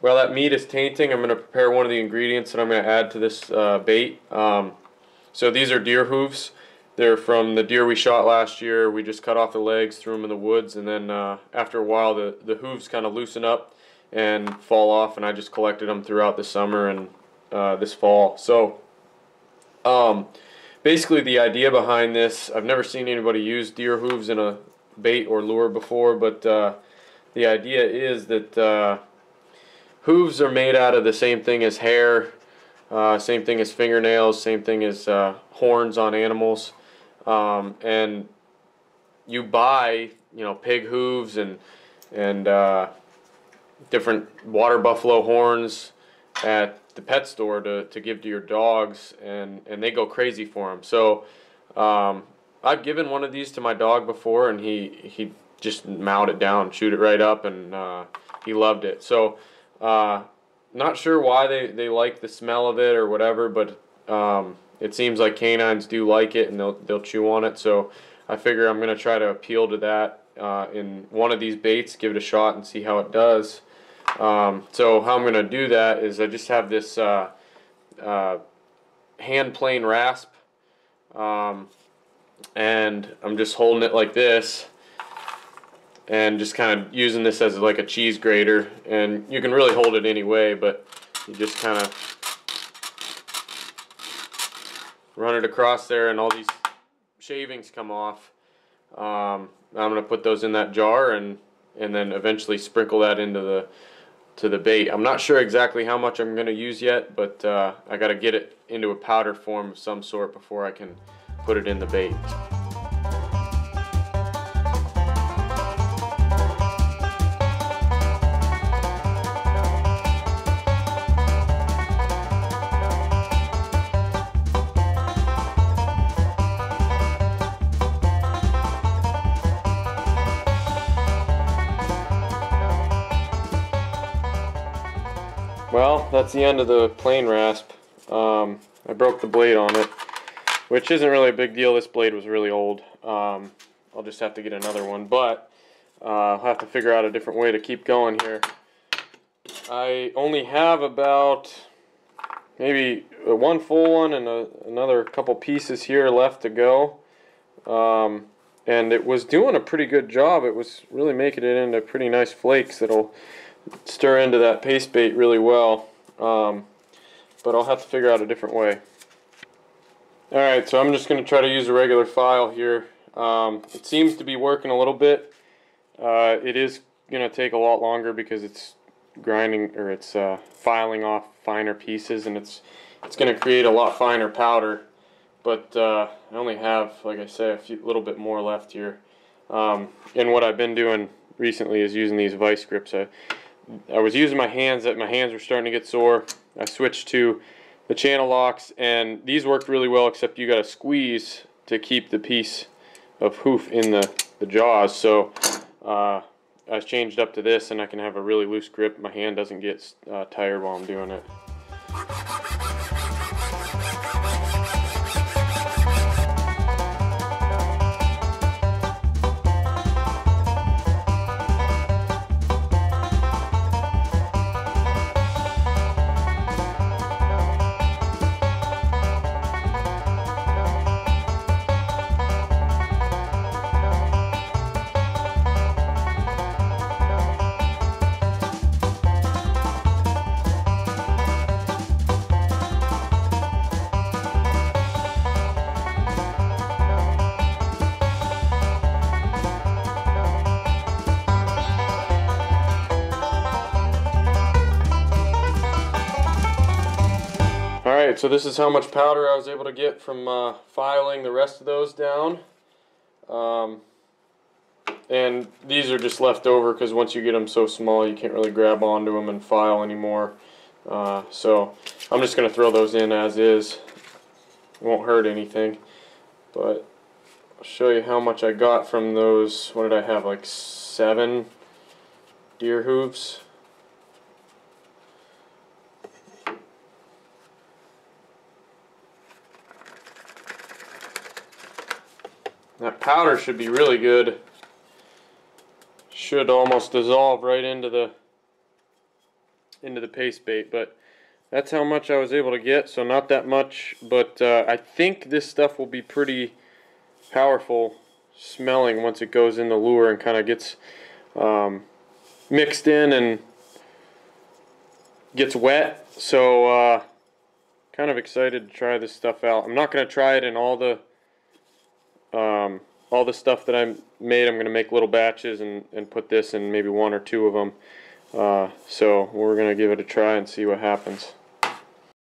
While that meat is tainting, I'm going to prepare one of the ingredients that I'm going to add to this bait. So these are deer hooves. They're from the deer we shot last year. We just cut off the legs, threw them in the woods, and then after a while the hooves kind of loosen up and fall off, and I just collected them throughout the summer and this fall. So basically the idea behind this, I've never seen anybody use deer hooves in a bait or lure before, but the idea is that hooves are made out of the same thing as hair, same thing as fingernails, same thing as horns on animals, and you buy, you know, pig hooves and different water buffalo horns at the pet store to give to your dogs, and they go crazy for them. So I've given one of these to my dog before, and he just mowed it down, chewed it right up, and he loved it. So not sure why they like the smell of it or whatever, but it seems like canines do like it, and they'll chew on it. So I figure I'm going to try to appeal to that in one of these baits, give it a shot and see how it does. So how I'm going to do that is I just have this hand plane rasp, and I'm just holding it like this and just kind of using this as like a cheese grater, and you can really hold it any way, but you just kind of run it across there and all these shavings come off. I'm going to put those in that jar and then eventually sprinkle that into the bait. I'm not sure exactly how much I'm going to use yet, but I got to get it into a powder form of some sort before I can put it in the bait. Well, that's the end of the plane rasp. I broke the blade on it, which isn't really a big deal. This blade was really old. I'll just have to get another one, but I'll have to figure out a different way to keep going here. I only have about maybe one full one and another couple pieces here left to go. And it was doing a pretty good job. It was really making it into pretty nice flakes that'll stir into that paste bait really well, but I'll have to figure out a different way. Alright, so I'm just going to try to use a regular file here. It seems to be working a little bit. It is going to take a lot longer because it's grinding, or it's filing off finer pieces, and it's going to create a lot finer powder, but I only have, like I say, a little bit more left here. And what I've been doing recently is using these vice grips. I was using my hands, my hands were starting to get sore. I switched to the channel locks, and these worked really well, except you got to squeeze to keep the piece of hoof in the jaws. So I changed up to this, and I can have a really loose grip. My hand doesn't get tired while I'm doing it. Alright, so this is how much powder I was able to get from filing the rest of those down. And these are just left over because once you get them so small you can't really grab onto them and file anymore. So I'm just going to throw those in as is. It won't hurt anything. But I'll show you how much I got from those. What did I have, like 7 deer hooves? That powder should be really good. Should almost dissolve right into into the paste bait, but that's how much I was able to get, so not that much, but I think this stuff will be pretty powerful smelling once it goes in the lure and kind of gets mixed in and gets wet. So kind of excited to try this stuff out. I'm not going to try it in all the stuff that I made. I'm going to make little batches and put this in maybe 1 or 2 of them. So we're going to give it a try and see what happens.